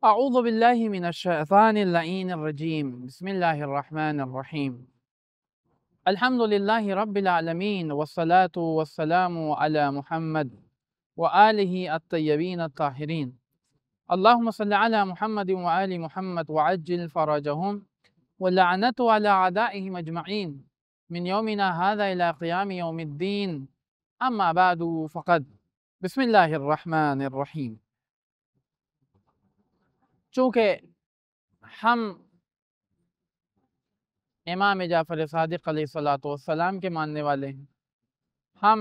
أعوذ بالله من الشيطان اللعين الرجيم بسم الله الرحمن الرحيم الحمد لله رب العالمين والصلاة والسلام على محمد وآله الطيبين الطاهرين اللهم صل على محمد وآل محمد وعجل فرجهم واللعنة على أعدائهم أجمعين من يومنا هذا إلى قيام يوم الدين أما بعد فقد بسم الله الرحمن الرحيم. چونکہ ہم امام جعفر صادق علیہ الصلوۃ والسلام کے ماننے والے ہیں، ہم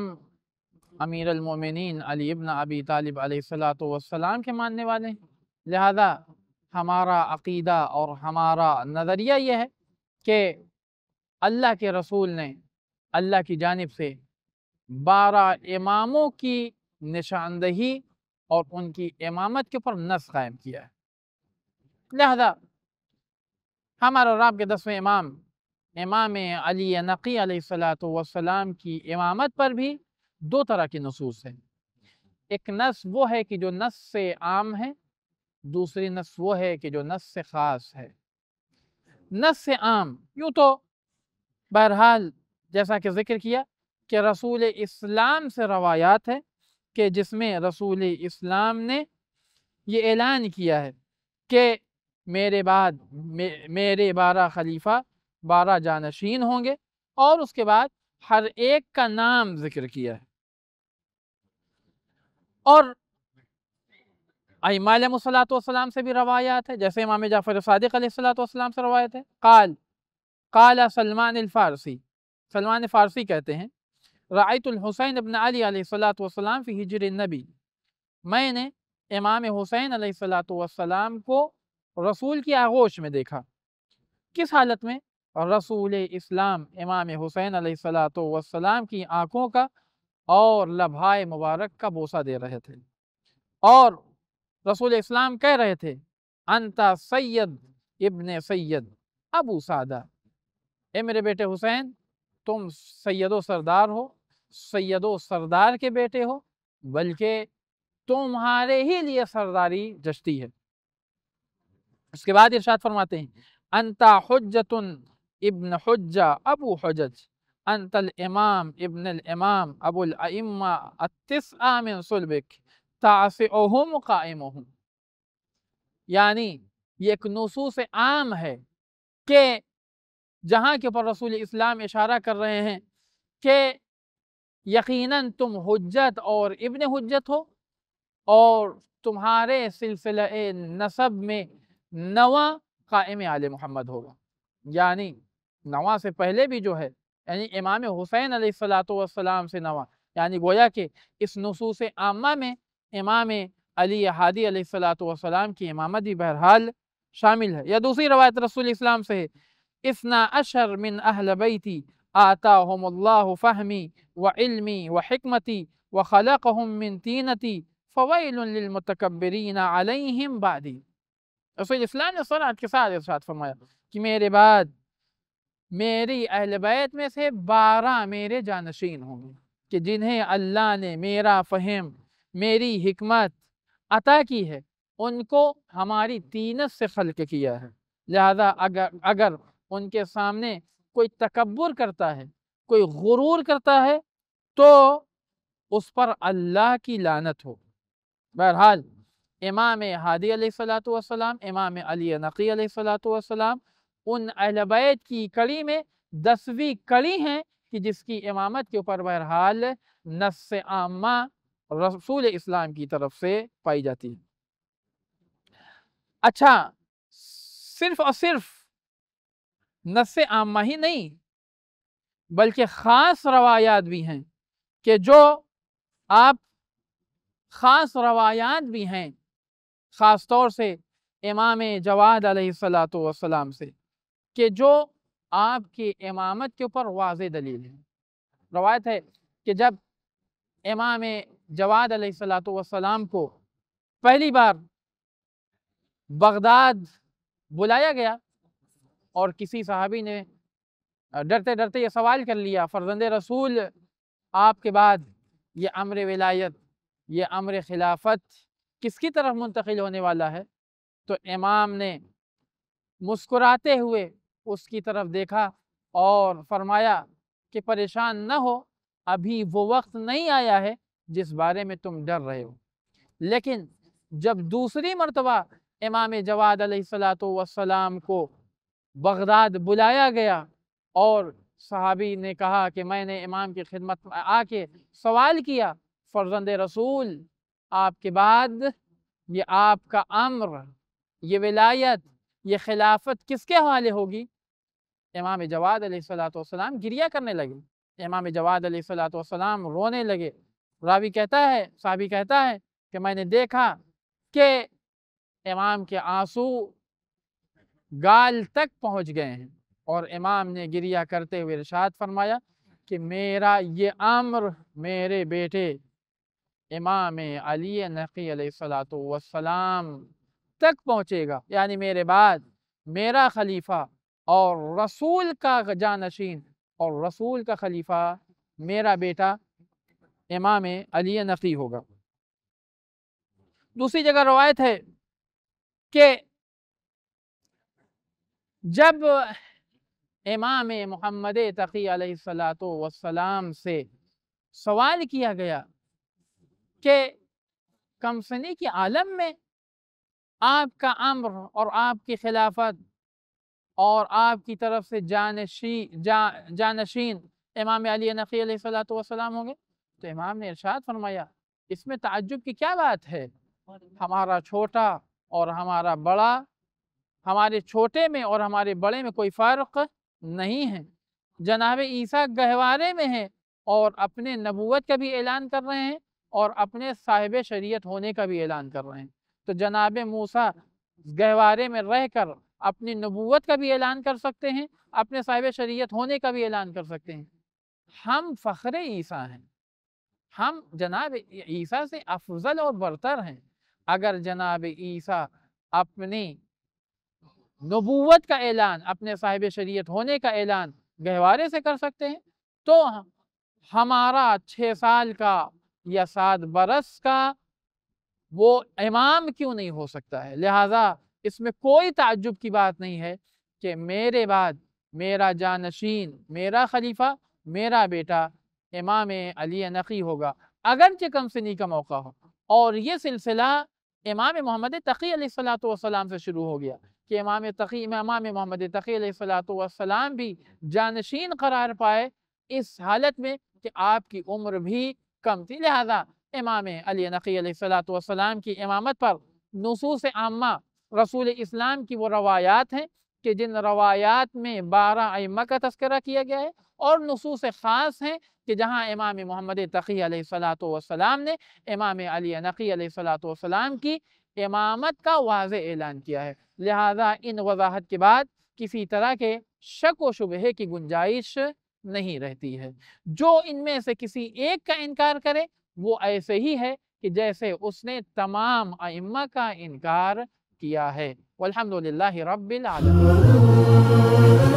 امیر المومنین علی ابن ابی طالب علیہ الصلوۃ والسلام کے ماننے والے ہیں، لہذا ہمارا عقیدہ اور ہمارا نظریہ یہ ہے کہ اللہ کے رسول نے اللہ کی جانب سے 12 اماموں کی نشاندہی اور ان کی امامت کے اوپر نص قائم کیا ہے، لہذا ہمارا اور آپ کے 10ویں امام علی نقی علیہ الصلوۃ والسلام کی امامت پر بھی 2 طرح کی نصوص ہیں۔ ایک نص وہ ہے کہ جو نص سے عام ہے، دوسری نص وہ ہے کہ جو نص سے خاص ہے۔ نص سے عام یوں تو بہرحال جیسا کہ ذکر کیا کہ رسول اسلام سے روایات ہے کہ جس میں رسول اسلام نے یہ اعلان کیا ہے کہ میرے بعد میرے 12 خلیفہ 12 جانشین ہوں گے، اور اس کے بعد ہر ایک کا نام ذکر کیا ہے۔ اور ائمہ علیہ الصلوۃ والسلام سے بھی روایات ہے، جیسے امام جعفر صادق علیہ الصلوۃ والسلام سے روایت ہے، قال سلمان الفارسی، سلمان فارسی کہتے ہیں رأیت الحسین ابن علی علیہ الصلوۃ والسلام فی ہجر النبی، میں نے امام حسین علیہ الصلوۃ والسلام کو رسول کی آغوش میں دیکھا۔ کس حالت میں؟ رسول اسلام امام حسین علیہ الصلوۃ والسلام کی آنکھوں کا اور لبھائے مبارک کا بوسہ دے رہے تھے، اور رسول اسلام کہہ رہے تھے انتا سید ابن سید ابو سعدہ، اے میرے بیٹے حسین تم سید و سردار ہو، سید و سردار کے بیٹے ہو، بلکہ تمہارے ہی لیے سرداری جچتی ہے۔ اس کے بعد ارشاد فرماتے ہیں انتا حجت ابن حجہ ابو حجج، انت الامام ابن الامام ابو الائمہ التسعہ من صلبک تاسعہم قائمہم، یعنی یہ ایک نصوص عام ہے کہ جہاں کے پر رسول اسلام اشارہ کر رہے ہیں کہ یقیناً تم حجت اور ابن حجت ہو، اور تمہارے سلسلہ نسب میں نواں قائم آل محمد ہوگا، یعنی نواں سے پہلے بھی جو ہے یعنی امام حسین علیہ الصلوۃ والسلام سے نواں، یعنی گویا کہ اس نصوص عامہ میں امام علی ہادی علیہ الصلوۃ والسلام کی امامت بھی بہرحال شامل ہے۔ یا دوسری روایت رسول اسلام سے ہے 12 من اہل بیتی آتاہم اللہ فہمی وعلمی وحکمتی وخلقہم من طینتی فویل للمتکبرین علیہم بعدی، رسول اسلام نے صراحت کے ساتھ ارشاد فرمایا کہ میرے بعد میری اہل بیت میں سے 12 میرے جانشین ہوں گے کہ جنہیں اللہ نے میرا فہم میری حکمت عطا کی ہے، ان کو ہماری طینت سے خلق کیا ہے، لہذا اگر ان کے سامنے کوئی تکبر کرتا ہے، کوئی غرور کرتا ہے تو اس پر اللہ کی لعنت ہو۔ بہرحال امام ہادی علیہ الصلوۃ والسلام، امام علی نقی علیہ الصلوۃ والسلام ان اہل بیت کی کڑی میں 10ویں کڑی ہیں کہ جس کی امامت کے اوپر بہرحال نص عامہ رسول اسلام کی طرف سے پائی جاتی ہے۔ اچھا، صرف اور صرف نص عامہ ہی نہیں بلکہ خاص روایات بھی ہیں کہ جو آپ خاص روایات بھی ہیں خاص طور سے امام جواد علیہ السلام سے کہ جو آپ کی امامت کے اوپر واضح دلیل ہے۔ روایت ہے کہ جب امام جواد علیہ السلام کو پہلی بار بغداد بلایا گیا اور کسی صحابی نے ڈرتے ڈرتے یہ سوال کر لیا، فرزند رسول آپ کے بعد یہ امر ولایت، یہ امر خلافت کس کی طرف منتقل ہونے والا ہے؟ تو امام نے مسکراتے ہوئے اس کی طرف دیکھا اور فرمایا کہ پریشان نہ ہو، ابھی وہ وقت نہیں آیا ہے جس بارے میں تم ڈر رہے ہو۔ لیکن جب دوسری مرتبہ امام جواد علیہ السلام کو بغداد بلایا گیا اور صحابی نے کہا کہ میں نے امام کی خدمت میں آ کے سوال کیا، فرزند رسول آپ کے بعد یہ آپ کا امر، یہ ولایت، یہ خلافت کس کے حوالے ہوگی؟ امام جواد علیہ السلام گریہ کرنے لگے، امام جواد علیہ السلام رونے لگے۔ راوی کہتا ہے، صحابی کہتا ہے کہ میں نے دیکھا کہ امام کے آنسو گال تک پہنچ گئے ہیں اور امام نے گریہ کرتے ہوئے ارشاد فرمایا کہ میرا یہ امر میرے بیٹے امام علی نقی علیہ السلام تک پہنچے گا، یعنی میرے بعد میرا خلیفہ اور رسول کا جانشین اور رسول کا خلیفہ میرا بیٹا امام علی نقی ہوگا۔ دوسری جگہ روایت ہے کہ جب امام محمد تقی علیہ السلام سے سوال کیا گیا کہ کم سنی کے عالم میں آپ کا امر اور آپ کی خلافت اور آپ کی طرف سے جانشین امام علی نقی علیہ السلام ہوں گے، تو امام نے ارشاد فرمایا اس میں تعجب کی کیا بات ہے؟ ہمارا چھوٹا اور ہمارا بڑا، ہمارے چھوٹے میں اور ہمارے بڑے میں کوئی فرق نہیں ہے۔ جناب عیسیٰ گہوارے میں ہیں اور اپنے نبوت کا بھی اعلان کر رہے ہیں اور اپنے صاحب شریعت ہونے کا بھی اعلان کر رہے ہیں، تو جناب موسیٰ گہوارے میں رہ کر اپنی نبوت کا بھی اعلان کر سکتے ہیں، اپنے صاحب شریعت ہونے کا بھی اعلان کر سکتے ہیں۔ ہم فخر عیسیٰ ہیں، ہم جناب عیسیٰ سے افضل اور برتر ہیں۔ اگر جناب عیسیٰ اپنی نبوت کا اعلان، اپنے صاحب شریعت ہونے کا اعلان گہوارے سے کر سکتے ہیں، تو ہمارا 6 سال کا یا 7 برس کا وہ امام کیوں نہیں ہو سکتا ہے؟ لہٰذا اس میں کوئی تعجب کی بات نہیں ہے کہ میرے بعد میرا جانشین، میرا خلیفہ، میرا بیٹا امام علی نقی ہوگا، اگرچہ کم سنی کا موقع ہو۔ اور یہ سلسلہ امام محمد تقی علیہ السلام سے شروع ہو گیا کہ امام محمد تقی علیہ السلام بھی جانشین قرار پائے اس حالت میں کہ آپ کی عمر بھی کم تھی۔ لہذا امام علی نقی علیہ السلام کی امامت پر نصوص عامہ رسول اسلام کی وہ روایات ہیں کہ جن روایات میں 12 ائمہ کا تذکرہ کیا گیا ہے، اور نصوص خاص ہیں کہ جہاں امام محمد تقی علیہ السلام نے امام علی نقی علیہ السلام کی امامت کا واضح اعلان کیا ہے۔ لہذا ان وضاحت کے بعد کسی طرح کے شک و شبہے کی گنجائش نہیں رہتی ہے۔ جو ان میں سے کسی ایک کا انکار کرے وہ ایسے ہی ہے کہ جیسے اس نے تمام ائمہ کا انکار کیا ہے۔ والحمدللہ رب العالمین۔